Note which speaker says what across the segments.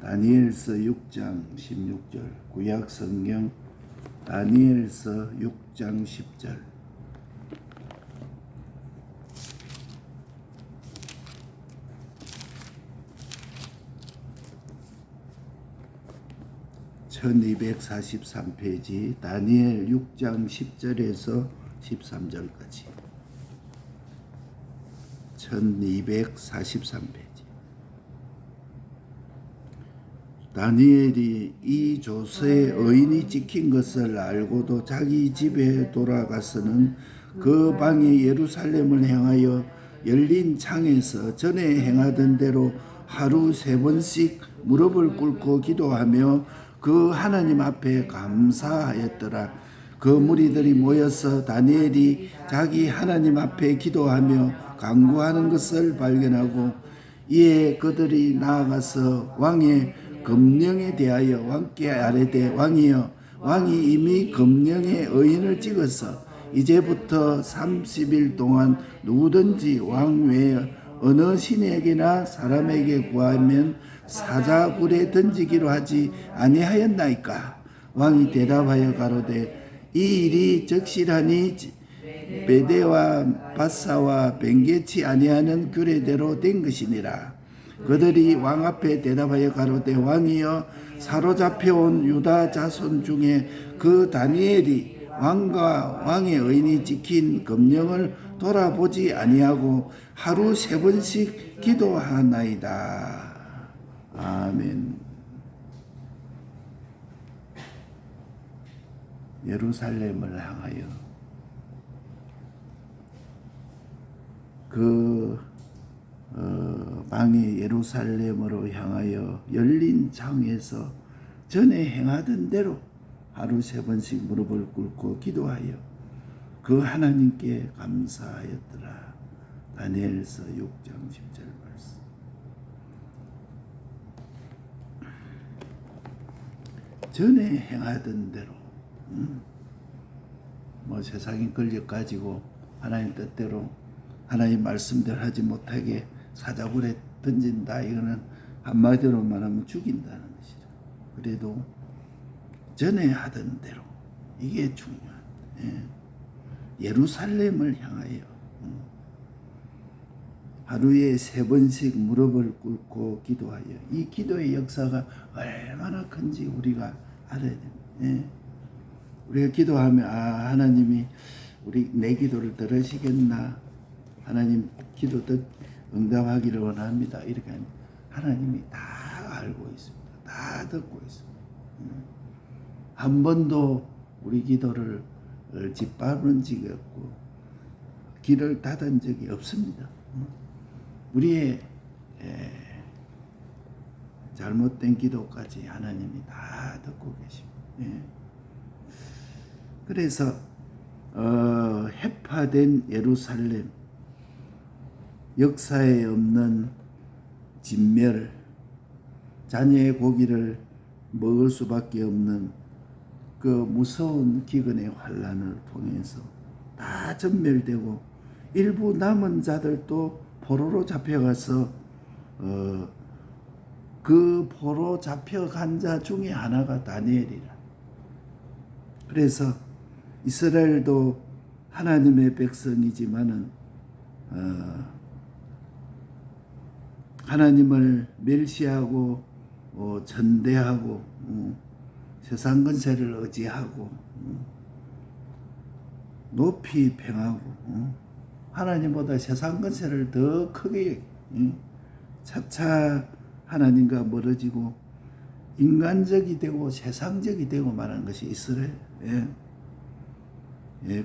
Speaker 1: 다니엘서 6장 16절, 구약 성경 다니엘서 6장 10절. (1243페이지) 다니엘 6장 10절에서 13절까지. 1243페이지. 다니엘이 이 조서에 의인이 찍힌 것을 알고도 자기 집에 돌아가서는 그 방에 예루살렘을 향하여 열린 창에서 전에 행하던 대로 하루 3번씩 무릎을 꿇고 기도하며 그 하나님 앞에 감사하였더라. 그 무리들이 모여서 다니엘이 자기 하나님 앞에 기도하며 간구하는 것을 발견하고, 이에 그들이 나아가서 왕의 검령에 대하여 왕께 아뢰되, 왕이여, 왕이 이미 검령의 의인을 찍어서 이제부터 30일 동안 누구든지 왕 외에 어느 신에게나 사람에게 구하면 사자굴에 던지기로 하지 아니하였나이까? 왕이 대답하여 가로되, 이 일이 적실하니 베데와 바사와 ben게치 아니하는 규례대로 된 것이니라. 그들이 왕 앞에 대답하여 가로되, 왕이여, 사로잡혀온 유다 자손 중에 그 다니엘이 왕과 왕의 의인이 지킨 검령을 돌아보지 아니하고 하루 3번씩 기도하나이다. 아멘. 예루살렘을 향하여 그 방이 예루살렘으로 향하여 열린 창에서 전에 행하던 대로 하루 3번씩 무릎을 꿇고 기도하여 그 하나님께 감사하였더라. 다니엘서 6장 10절 말씀. 전에 행하던 대로, 세상의 권력 가지고 하나님 뜻대로 하나님 말씀대로 하지 못하게 사자굴에 던진다. 이거는 한마디로 말하면 죽인다는 것이죠. 그래도 전에 하던 대로, 이게 중요한. 예루살렘을 향하여 하루에 3번씩 무릎을 꿇고 기도하여, 이 기도의 역사가 얼마나 큰지 우리가 알아야 됩니다. 우리가 기도하면 하나님이 내 기도를 들으시겠나, 하나님 기도 응답하기를 원합니다, 이렇게 하면 하나님이 다 알고 있습니다. 다 듣고 있습니다. 한 번도 우리 기도를 짓밟은 적이 없고 길을 닫은 적이 없습니다. 우리의 잘못된 기도까지 하나님이 다 듣고 계십니다. 그래서 해파된 예루살렘, 역사에 없는 진멸, 자녀의 고기를 먹을 수밖에 없는 그 무서운 기근의 환란을 통해서 다 전멸되고, 일부 남은 자들도 포로로 잡혀가서 그 포로 잡혀간 자 중에 하나가 다니엘이라. 그래서 이스라엘도 하나님의 백성이지만은 하나님을 멸시하고 전대하고 세상 권세를 의지하고 높이 평하고 하나님보다 세상 권세를 더 크게 차차 하나님과 멀어지고 인간적이 되고 세상적이 되고 말하는 것이 이스라엘.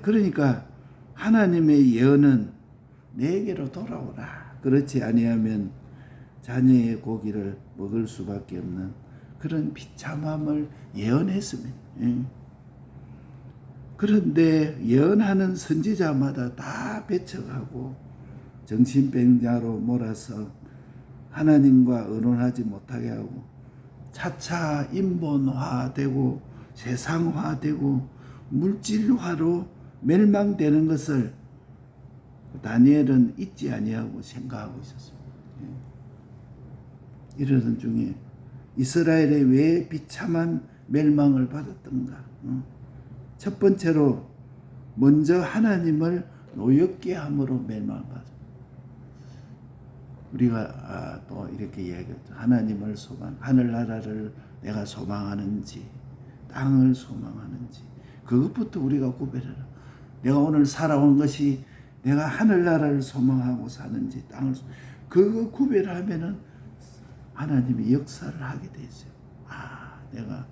Speaker 1: 그러니까 하나님의 예언은 내게로 돌아오라. 그렇지 아니하면 자녀의 고기를 먹을 수밖에 없는 그런 비참함을 예언했습니다. 그런데 예언하는 선지자마다 다 배척하고 정신병자로 몰아서 하나님과 의논하지 못하게 하고 차차 인본화되고 세상화되고 물질화로 멸망되는 것을 다니엘은 잊지 아니하고 생각하고 있었습니다. 이러던 중에 이스라엘에 왜 비참한 멸망을 받았던가? 첫 번째로 먼저 하나님을 노엽게 함으로 멸망을 받았습니다. 우리가 또 이렇게 이야기했죠. 하나님을 소망, 하늘나라를 내가 소망하는지 땅을 소망하는지 그것부터 우리가 구별해라. 내가 오늘 살아온 것이 내가 하늘나라를 소망하고 사는지 땅을 그거 구별하면은 하나님이 역사를 하게 되죠. 내가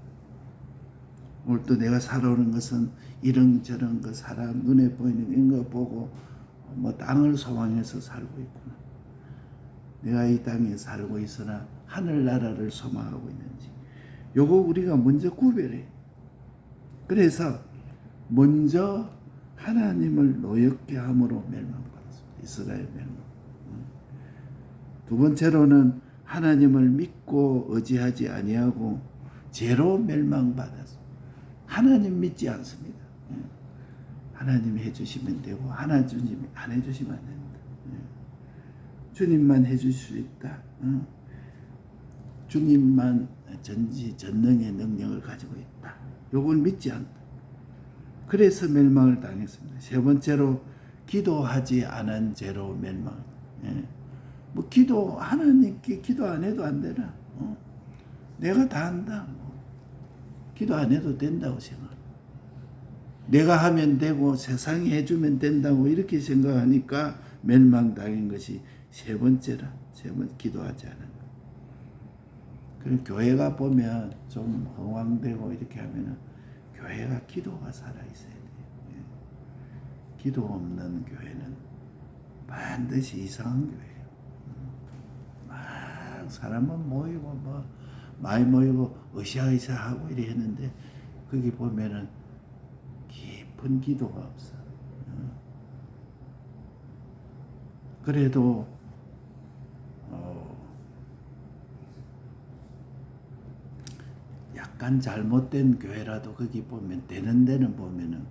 Speaker 1: 오늘 또 내가 살아오는 것은 이런저런 그 사람 눈에 보이는 이런 거 보고 뭐 땅을 소망해서 살고 있구나. 내가 이 땅에 살고 있으나 하늘나라를 소망하고 있는지 요거 우리가 먼저 구별해. 그래서 먼저 하나님을 노엽게 함으로 멸망받았습니다. 이스라엘 멸망. 두 번째로는 하나님을 믿고 의지하지 아니하고 죄로 멸망받았습니다. 하나님 믿지 않습니다. 하나님이 해주시면 되고 하나님이 안 해주시면 안 됩니다. 주님만 해줄 수 있다. 주님만 전지전능의 능력을 가지고 있다. 요걸 믿지 않다. 그래서 멸망을 당했습니다. 세 번째로 기도하지 않은 죄로 멸망. 뭐 기도 하나님께 기도 안 해도 안 되나? 내가 다 한다. 기도 안 해도 된다고 생각. 내가 하면 되고 세상이 해주면 된다고 이렇게 생각하니까 멸망당한 것이 세 번째라. 세 번째 기도하지 않은 것. 그럼 교회가 보면 좀 허황되고 이렇게 하면은 교회가 기도가 살아 있어야 돼요. 기도 없는 교회는 반드시 이상한 교회예요. 막 사람은 모이고 뭐 많이 모이고 으쌰으쌰하고 이래 했는데 거기 보면은 깊은 기도가 없어. 그래도 약간 잘못된 교회라도 거기 보면 되는 데는 보면은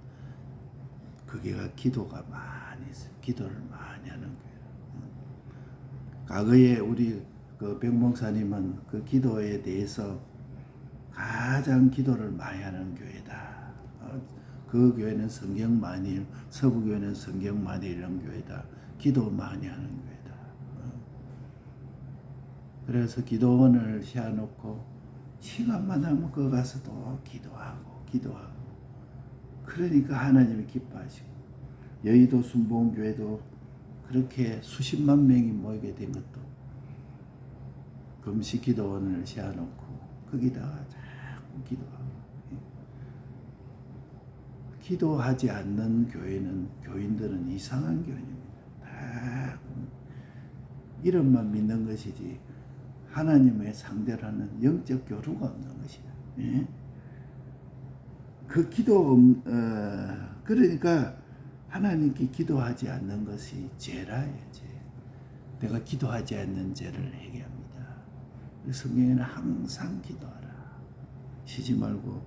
Speaker 1: 거기가 기도가 많이 있어요. 기도를 많이 하는 교회. 과거에 우리 그 백목사님은 그 기도에 대해서 가장 기도를 많이 하는 교회다. 그 교회는 성경 많이, 서부 교회는 성경 많이 읽는 교회다. 기도 많이 하는 교회다. 그래서 기도원을 세워놓고 시간만 하면 거기 가서 또 기도하고 그러니까 하나님이 기뻐하시고 여의도 순복음교회도 그렇게 수십만 명이 모이게 된 것도 금식 기도원을 세워놓고 거기다가 자꾸 기도하고 기도하지 않는 교인들은 이상한 교인입니다. 다 이름만 믿는 것이지 하나님의 상대로 하는 영적 교류가 없는 것이야. 그 그러니까 하나님께 기도하지 않는 것이 죄라요, 죄. 내가 기도하지 않는 죄를 회개합니다. 성경에는 항상 기도하라. 쉬지 말고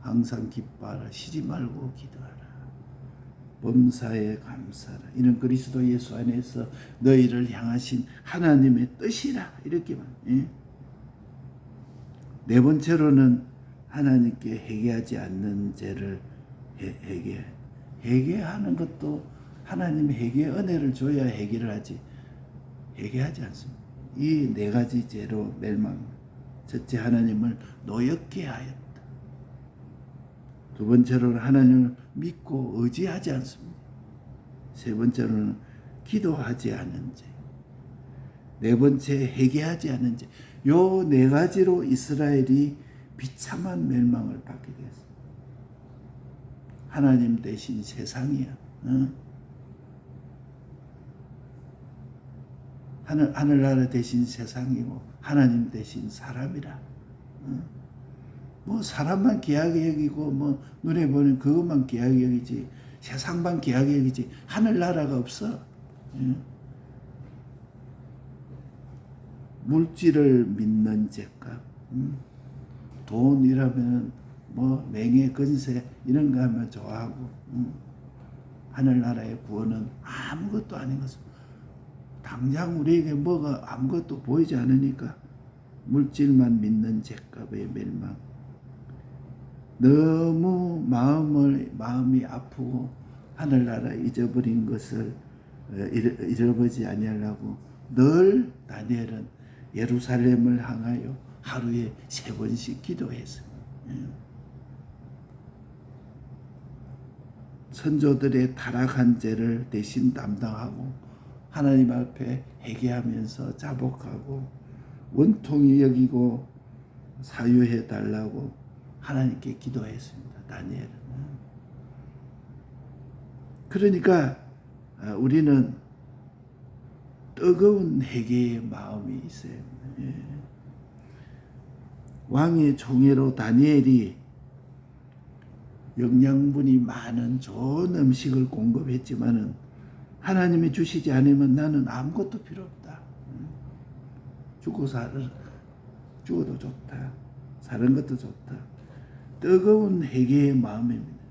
Speaker 1: 항상 기뻐하라. 쉬지 말고 기도하라. 범사에 감사하라. 이는 그리스도 예수 안에서 너희를 향하신 하나님의 뜻이라. 이렇게만. 네 번째로는 하나님께 회개하지 않는 죄를 회개하는 것도 하나님의 회개의 은혜를 줘야 회개를 하지. 회개하지 않습니다. 이 네 가지 죄로 멸망. 첫째, 하나님을 노엽게 하였다. 두 번째로는 하나님을 믿고 의지하지 않습니다. 세 번째로는 기도하지 않은 죄. 네 번째, 회개하지 않은 죄. 요 네 가지로 이스라엘이 비참한 멸망을 받게 되었습니다. 하나님 대신 세상이야. 하늘나라 대신 세상이고 하나님 대신 사람이라. 뭐 사람만 귀하게 여기고 뭐 눈에 보는 그것만 귀하게 여기지 세상만 귀하게 여기지 하늘나라가 없어. 물질을 믿는 죄값, 돈이라면 뭐 명예 건세 이런 거 하면 좋아하고 하늘나라의 구원은 아무것도 아닌 것입니다. 당장 우리에게 뭐가 아무것도 보이지 않으니까 물질만 믿는 죄값의 멸망. 너무 마음이 아프고 하늘나라 잊어버린 것을 잃어버리지 아니하려고 늘 다니엘은 예루살렘을 향하여 하루에 3번씩 기도했습니다. 선조들의 타락한 죄를 대신 담당하고 하나님 앞에 회개하면서 자복하고 원통이 여기고 사유해 달라고 하나님께 기도했습니다. 다니엘은. 그러니까 우리는 뜨거운 회개의 마음이 있어야 합니다. 왕의 총애로 다니엘이 영양분이 많은 좋은 음식을 공급했지만은 하나님이 주시지 않으면 나는 아무것도 필요 없다. 죽어도 좋다. 사는 것도 좋다. 뜨거운 회개의 마음입니다.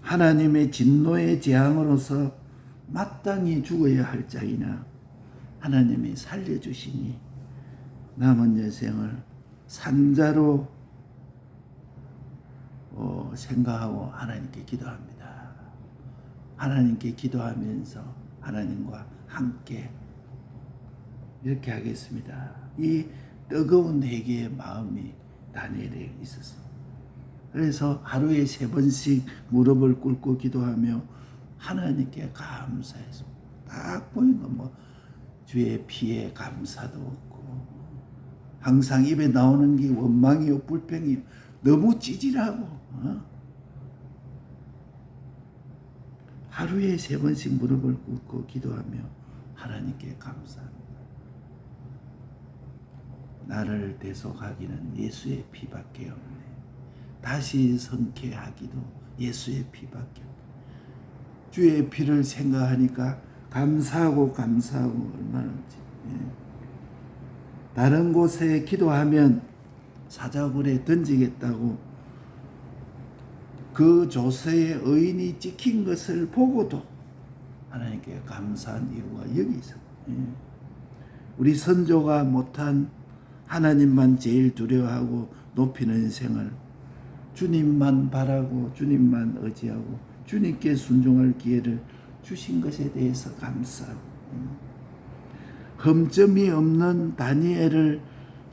Speaker 1: 하나님의 진노의 재앙으로서 마땅히 죽어야 할 자이나 하나님이 살려주시니 남은 여생을 산자로 생각하고 하나님께 기도합니다. 하나님께 기도하면서 하나님과 함께 이렇게 하겠습니다. 이 뜨거운 회개의 마음이 다니엘에 있었습니다. 그래서 하루에 3번씩 무릎을 꿇고 기도하며 하나님께 감사했습니다. 딱 보이는 건 주의 피에 감사도 없고 항상 입에 나오는 게 원망이요 불평이요 너무 찌질하고 하루에 3번씩 무릎을 꿇고 기도하며 하나님께 감사합니다. 나를 대속하기는 예수의 피밖에 없네. 다시 성쾌하기도 예수의 피밖에 없네. 주의 피를 생각하니까 감사하고 얼마나지. 다른 곳에 기도하면 사자굴에 던지겠다고 그 조서의 의인이 찍힌 것을 보고도 하나님께 감사한 이유가 여기 있어요. 우리 선조가 못한 하나님만 제일 두려워하고 높이는 생을 주님만 바라고 주님만 의지하고 주님께 순종할 기회를 주신 것에 대해서 감사하고 흠점이 없는 다니엘을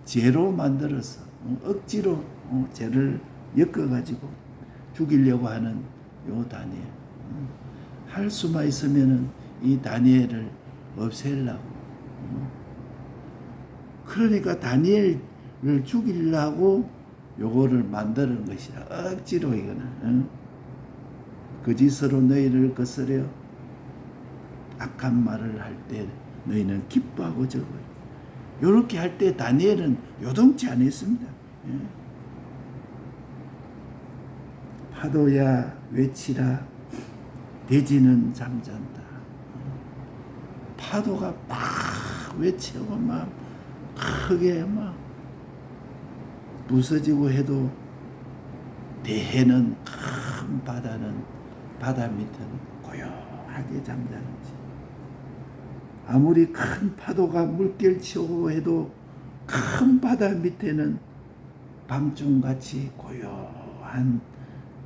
Speaker 1: 죄로 만들어서 억지로 죄를 엮어가지고 죽이려고 하는 요 다니엘 할 수만 있으면은 이 다니엘을 없애려고 그러니까 다니엘을 죽이려고 요거를 만드는 것이라 억지로 이거는 거짓으로 너희를 거스려 악한 말을 할 때 너희는 기뻐하고 적어요. 요렇게 할 때 다니엘은 요동치 않았습니다. 파도야 외치라 대지는 잠잔다. 파도가 막 외치고 막 크게 막 부서지고 해도 대해는 큰 바다는 바다 밑은 고요하게 잠자는지 아무리 큰 파도가 물결 치고 해도 큰 바다 밑에는 밤중같이 고요한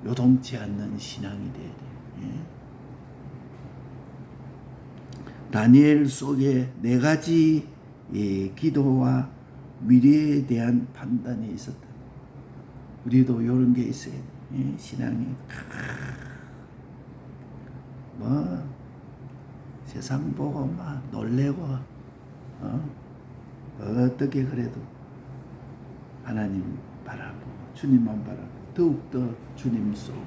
Speaker 1: 요동치 않는 신앙이 돼야 돼. 다니엘 속에 4가지 기도와 미래에 대한 판단이 있었다. 우리도 이런 게 있어야 돼. 신앙이 세상 보고 막 놀래고 어떻게 그래도 하나님 바라보고 주님만 바라보고 더욱더 주님 속으로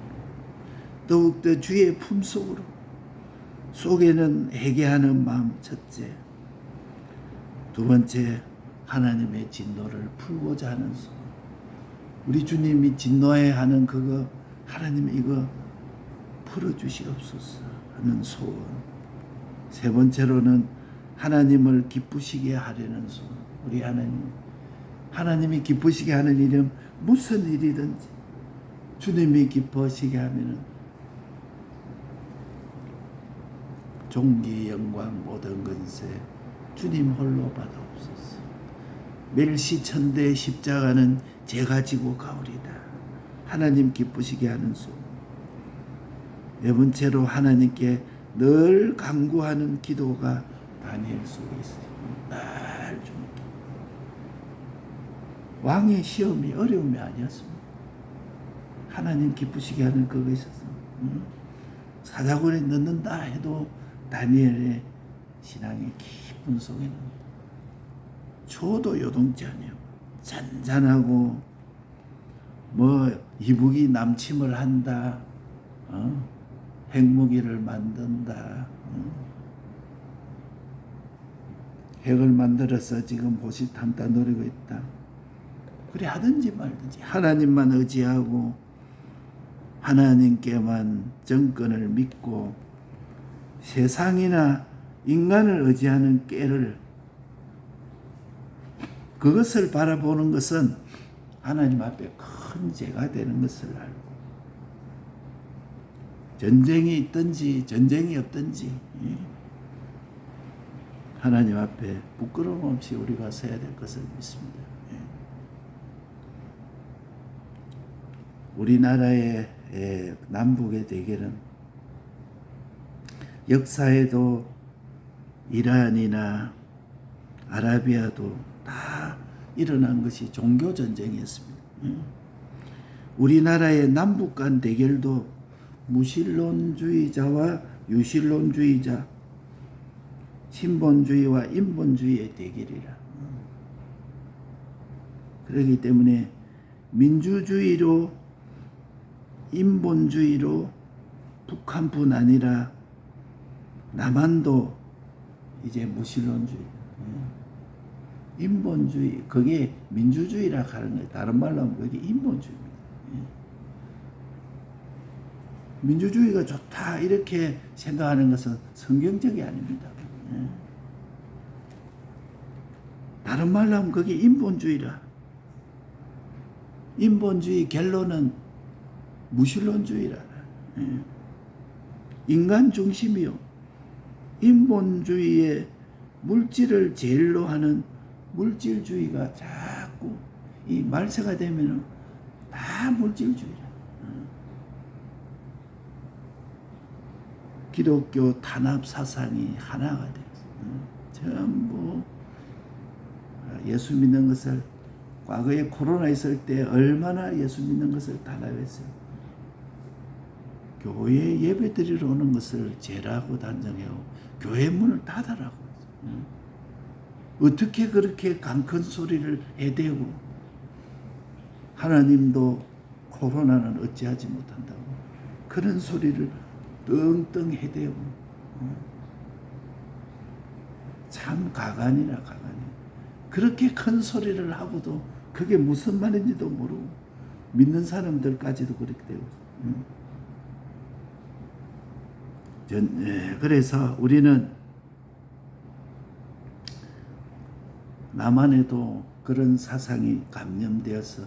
Speaker 1: 더욱더 주의 품속으로 속에는 회개하는 마음 첫째, 두 번째 하나님의 진노를 풀고자 하는 소원. 우리 주님이 진노해야 하는 그거 하나님 이거 풀어주시옵소서 하는 소원. 세 번째로는 하나님을 기쁘시게 하려는 소원. 우리 하나님이 기쁘시게 하는 일은 무슨 일이든지 주님이 기쁘시게 하면은 존귀 영광 모든 건세 주님 홀로 받아옵소서. 멸시천대 십자가는 제가 지고 가오리다. 하나님 기쁘시게 하는 수. 네 번째로 하나님께 늘 간구하는 기도가 다니엘 속에 있어요. 날 주는 기도. 왕의 시험이 어려움이 아니었습니다. 하나님 기쁘시게 하는 그거 있었습니다. 사자굴에 넣는다 해도 다니엘의 신앙의 깊은 속에는 초도 요동치 아니요 잔잔하고 이북이 남침을 한다, 핵무기를 만든다, 핵을 만들어서 지금 호시탐탐 노리고 있다. 그래 하든지 말든지 하나님만 의지하고 하나님께만 정권을 믿고 세상이나 인간을 의지하는 꾀를 그것을 바라보는 것은 하나님 앞에 큰 죄가 되는 것을 알고 전쟁이 있든지 전쟁이 없든지 하나님 앞에 부끄러움 없이 우리가 서야 될 것을 믿습니다. 우리나라의 남북의 대결은 역사에도 이란이나 아라비아도 다 일어난 것이 종교 전쟁이었습니다. 우리나라의 남북 간 대결도 무신론주의자와 유신론주의자, 신본주의와 인본주의의 대결이라. 그렇기 때문에 민주주의로 인본주의로 북한뿐 아니라 남한도 이제 무신론주의, 인본주의, 그게 민주주의라 하는 거예요. 다른 말로 하면 그게 인본주의입니다. 민주주의가 좋다 이렇게 생각하는 것은 성경적이 아닙니다. 다른 말로 하면 그게 인본주의라. 인본주의 결론은 무신론주의라. 인간 중심이요. 인본주의의 물질을 제일로 하는 물질주의가 자꾸 이 말세가 되면은 다 물질주의라. 기독교 탄압 사상이 하나가 되었어요. 전부 예수 믿는 것을 과거에 코로나 있을 때 얼마나 예수 믿는 것을 탄압했어요. 교회 예배 드리러 오는 것을 죄라고 단정해요. 교회 문을 닫아라고. 어떻게 그렇게 큰 소리를 해대고 하나님도 코로나는 어찌하지 못한다고 그런 소리를 떵떵 해대고 참 가관이라 가관이. 그렇게 큰 소리를 하고도 그게 무슨 말인지도 모르고 믿는 사람들까지도 그렇게 되고. 그래서 우리는 남한에도 그런 사상이 감염되어서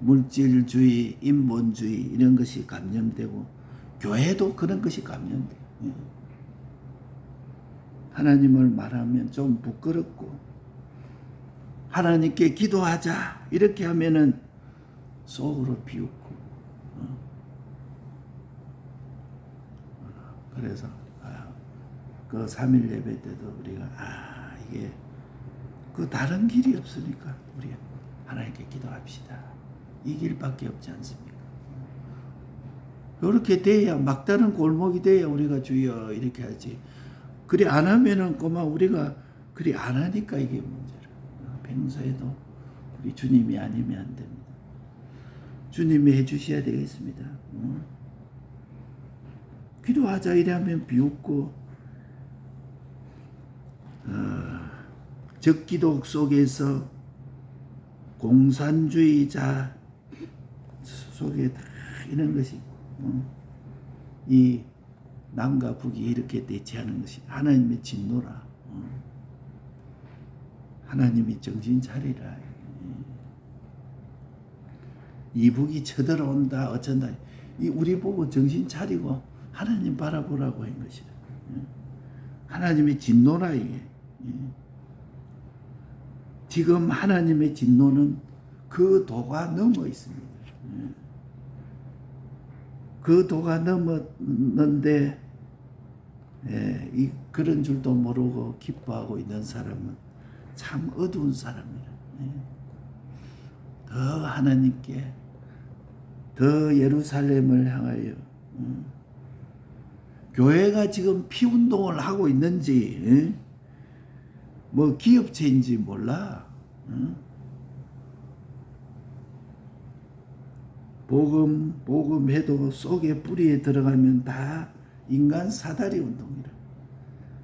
Speaker 1: 물질주의, 인본주의 이런 것이 감염되고 교회도 그런 것이 감염돼요. 하나님을 말하면 좀 부끄럽고 하나님께 기도하자 이렇게 하면은 속으로 비웃고 그래서 그 3일 예배 때도 우리가 이게 그 다른 길이 없으니까 우리 하나님께 기도합시다. 이 길밖에 없지 않습니까? 이렇게 돼야 막다른 골목이 돼야 우리가 주여 이렇게 하지. 그리 안 하면은 꼬마 우리가 그리 안 하니까 이게 문제라. 평소에도 우리 주님이 아니면 안 됩니다. 주님이 해주셔야 되겠습니다. 기도하자 이러면 비웃고 적기독 속에서 공산주의자 속에 다 이런 것이 이 남과 북이 이렇게 대치하는 것이 하나님의 진노라. 하나님이 정신 차리라. 이북이 쳐들어온다 어쩐다. 이 우리 보고 정신 차리고 하나님 바라보라고 한 것이다. 하나님의 진노라 이게. 지금 하나님의 진노는 그 도가 넘어 있습니다. 그 도가 넘었는데 그런 줄도 모르고 기뻐하고 있는 사람은 참 어두운 사람이라. 더 하나님께, 더 예루살렘을 향하여 교회가 지금 피운동을 하고 있는지 뭐 기업체인지 몰라. 복음해도 속에 뿌리에 들어가면 다 인간 사다리 운동이라.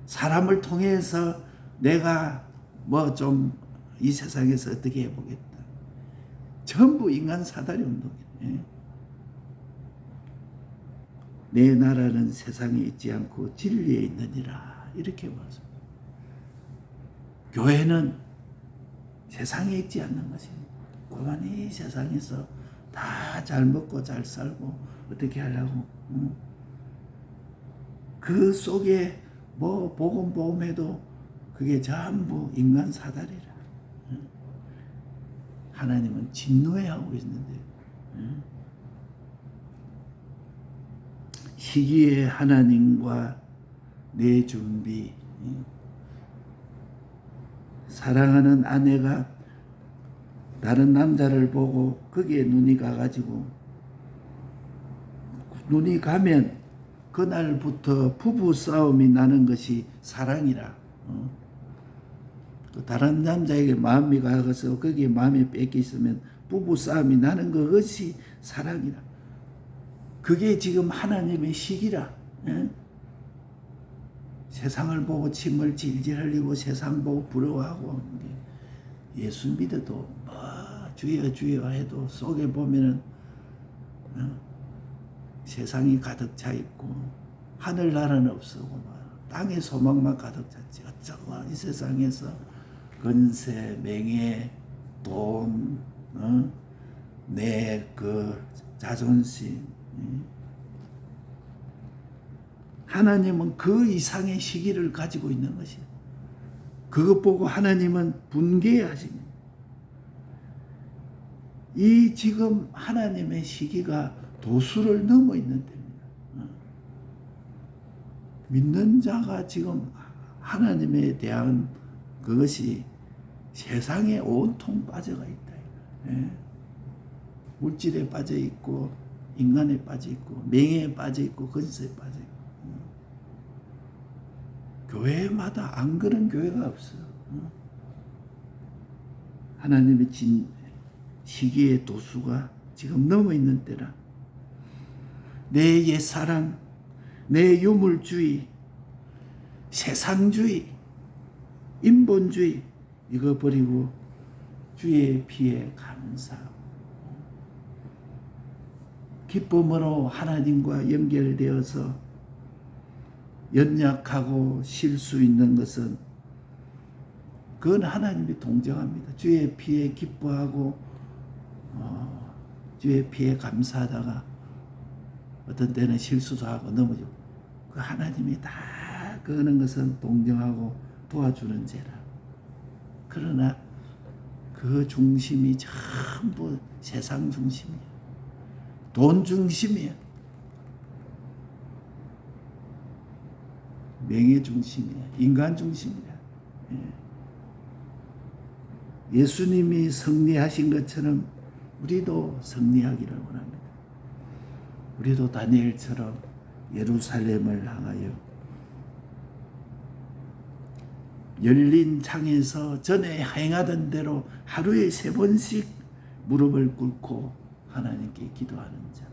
Speaker 1: 사람을 통해서 내가 뭐 좀 이 세상에서 어떻게 해보겠다. 전부 인간 사다리 운동이에요. 내 나라는 세상에 있지 않고 진리에 있느니라. 이렇게 말씀합니다. 교회는 세상에 있지 않는 것입니다. 고만이 세상에서 다 잘 먹고 잘 살고 어떻게 하려고. 그 속에 뭐 복음해도 그게 전부 인간 사다리라. 하나님은 진노해하고 있는데 시기에 하나님과 내 준비. 사랑하는 아내가 다른 남자를 보고 거기에 눈이 가가지고 눈이 가면 그날부터 부부 싸움이 나는 것이 사랑이라. 다른 남자에게 마음이 가서 거기에 마음이 뺏겨 있으면 부부 싸움이 나는 그것이 사랑이라. 그게 지금 하나님의 시기라. 세상을 보고 침을 질질 흘리고 세상 보고 부러워하고 예수 믿어도 뭐 주여 주여 해도 속에 보면은 세상이 가득 차 있고 하늘나라는 없어고 땅의 소망만 가득 찼지. 어쩌고 이 세상에서 건세, 명예, 돈, 내 그 자존심. 하나님은 그 이상의 시기를 가지고 있는 것이에요. 그것 보고 하나님은 분개하십니다. 이 지금 하나님의 시기가 도수를 넘어 있는 때입니다. 믿는 자가 지금 하나님에 대한 그것이 세상에 온통 빠져가 있다. 물질에 빠져 있고 인간에 빠져 있고 명예에 빠져 있고 건세에 빠져 있고. 교회마다 안 그런 교회가 없어요. 하나님의 시기의 도수가 지금 넘어 있는 때라. 내 옛사람, 내 유물주의, 세상주의, 인본주의 이거 버리고 주의 피에 감사하고 기쁨으로 하나님과 연결되어서 연약하고 실수 있는 것은 그건 하나님이 동정합니다. 주의 피에 기뻐하고 주의 피에 감사하다가 어떤 때는 실수도 하고 넘어지고 그 하나님이 다 그러는 것은 동정하고 도와주는 죄라. 그러나 그 중심이 전부 세상 중심이야. 돈 중심이야. 명예 중심이야. 인간 중심이야. 예수님이 승리하신 것처럼 우리도 승리하기를 원합니다. 우리도 다니엘처럼 예루살렘을 향하여 열린 창에서 전에 행하던 대로 하루에 3번씩 무릎을 꿇고 하나님께 기도하는 자.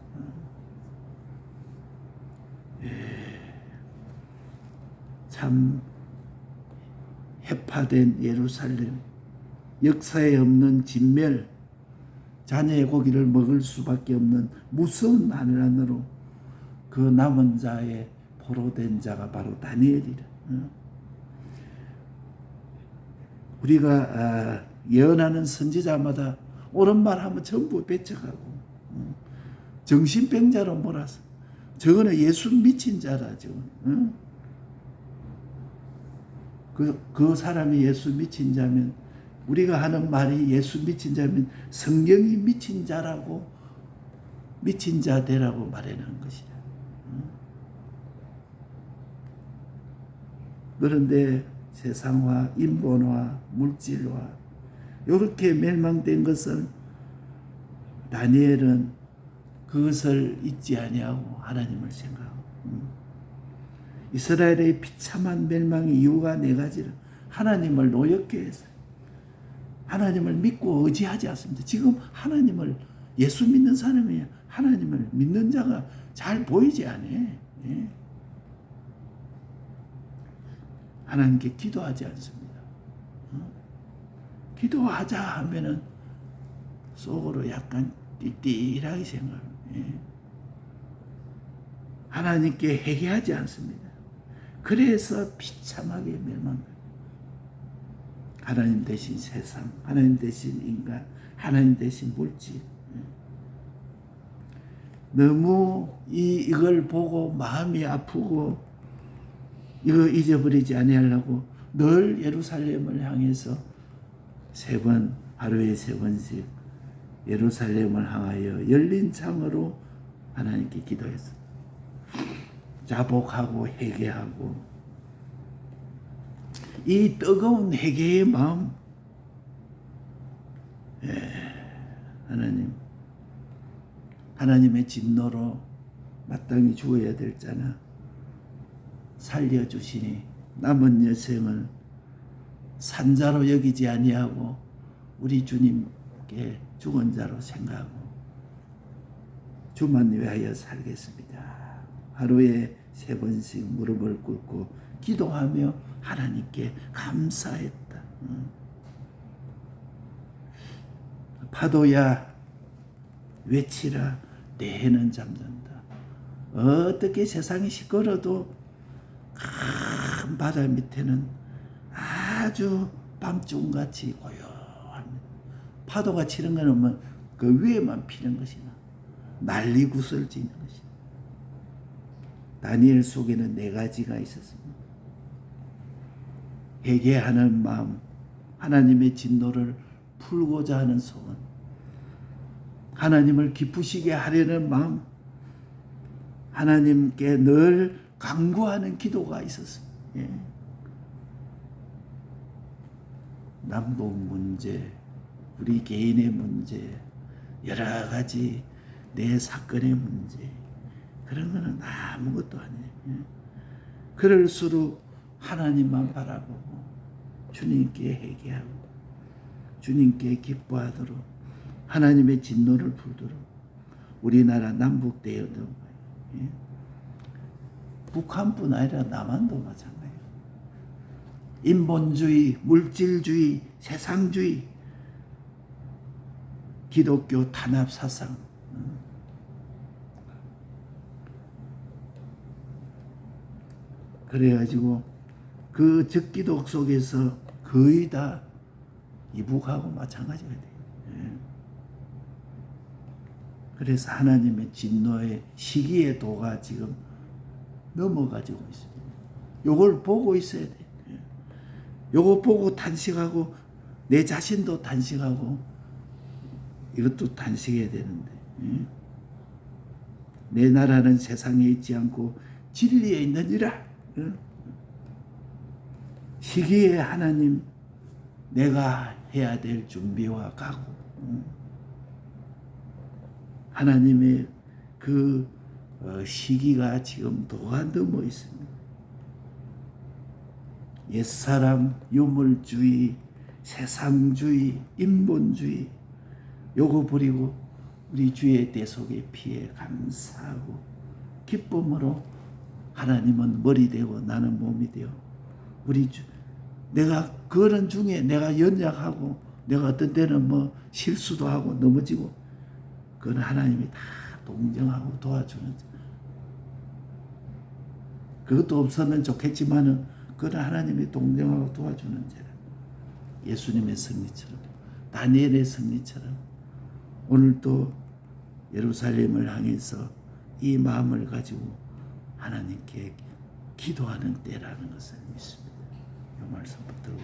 Speaker 1: 참 해파된 예루살렘, 역사에 없는 진멸, 자녀의 고기를 먹을 수밖에 없는 무서운 하늘 안으로 그 남은 자의 포로된 자가 바로 다니엘이라. 우리가 예언하는 선지자마다 옳은 말 하면 전부 배척하고 정신병자로 몰아서 저거는 예수 미친 자라. 저거는 그 사람이 예수 미친 자면, 우리가 하는 말이 예수 미친 자면 성경이 미친 자라고, 미친 자 되라고 말해놓은 것이다. 그런데 세상화, 인본화, 물질화 이렇게 멸망된 것을 다니엘은 그것을 잊지 아니하고 하나님을 생각하고, 이스라엘의 비참한 멸망의 이유가 네 가지를 하나님을 노엽게 해서 하나님을 믿고 의지하지 않습니다. 지금 하나님을, 예수 믿는 사람이 하나님을 믿는 자가 잘 보이지 않아. 예. 하나님께 기도하지 않습니다. 기도하자 하면은 속으로 약간 띠띠하게 생각합니다. 예. 하나님께 회개하지 않습니다. 그래서 비참하게 멸망합니다. 하나님 대신 세상, 하나님 대신 인간, 하나님 대신 물질. 너무 이걸 보고 마음이 아프고 이거 잊어버리지 아니하려고 늘 예루살렘을 향해서 3번, 하루에 3번씩 예루살렘을 향하여 열린 창으로 하나님께 기도했어. 자복하고 회개하고, 이 뜨거운 회개의 마음, 하나님의 진노로 마땅히 죽어야 될 자나 살려주시니 남은 여생을 산자로 여기지 아니하고 우리 주님께 죽은 자로 생각하고 주만 위하여 살겠습니다. 하루에 3번씩 무릎을 꿇고 기도하며 하나님께 감사했다. 파도야 외치라, 내 해는 잠든다. 어떻게 세상이 시끄러도 큰 바다 밑에는 아주 밤중같이 고요합니다. 파도가 치는 것은 그 위에만 피는 것이나 난리구슬 지는 것이나. 다니엘 속에는 4가지가 있었습니다. 회개하는 마음, 하나님의 진노를 풀고자 하는 소원, 하나님을 기쁘시게 하려는 마음, 하나님께 늘 간구하는 기도가 있었습니다. 예. 남북 문제, 우리 개인의 문제, 여러 가지 내 사건의 문제, 그런 거는 아무것도 아니에요. 예. 그럴수록 하나님만 바라보고 주님께 회개하고 주님께 기뻐하도록 하나님의 진노를 풀도록 우리나라 남북대여도, 예. 북한뿐 아니라 남한도 마찬가지예요. 인본주의, 물질주의, 세상주의, 기독교 탄압 사상, 그래가지고 그 적기독 속에서 거의 다 이북하고 마찬가지가 돼요. 예. 그래서 하나님의 진노의 시기의 도가 지금 넘어가지고 있습니다. 요걸 보고 있어야 돼. 예. 요거 보고 단식하고 내 자신도 단식하고 이것도 단식해야 되는데, 예. 내 나라는 세상에 있지 않고 진리에 있느니라. 예. 시기에 하나님 내가 해야 될 준비와 각오, 하나님의 그 시기가 지금 도가 넘어 있습니다. 옛사람, 유물주의, 세상주의, 인본주의 요거 버리고 우리 주의 대속의 피에 감사하고 기쁨으로 하나님은 머리 되고 나는 몸이 되어 우리 주, 내가 그런 중에 내가 연약하고 내가 어떤 때는 뭐 실수도 하고 넘어지고 그건 하나님이 다 동정하고 도와주는, 그것도 없으면 좋겠지만은 그건 하나님이 동정하고 도와주는 죄라. 예수님의 승리처럼, 다니엘의 승리처럼 오늘도 예루살렘을 향해서 이 마음을 가지고 하나님께 기도하는 때라는 것을 믿습니다. 이 말씀 붙들고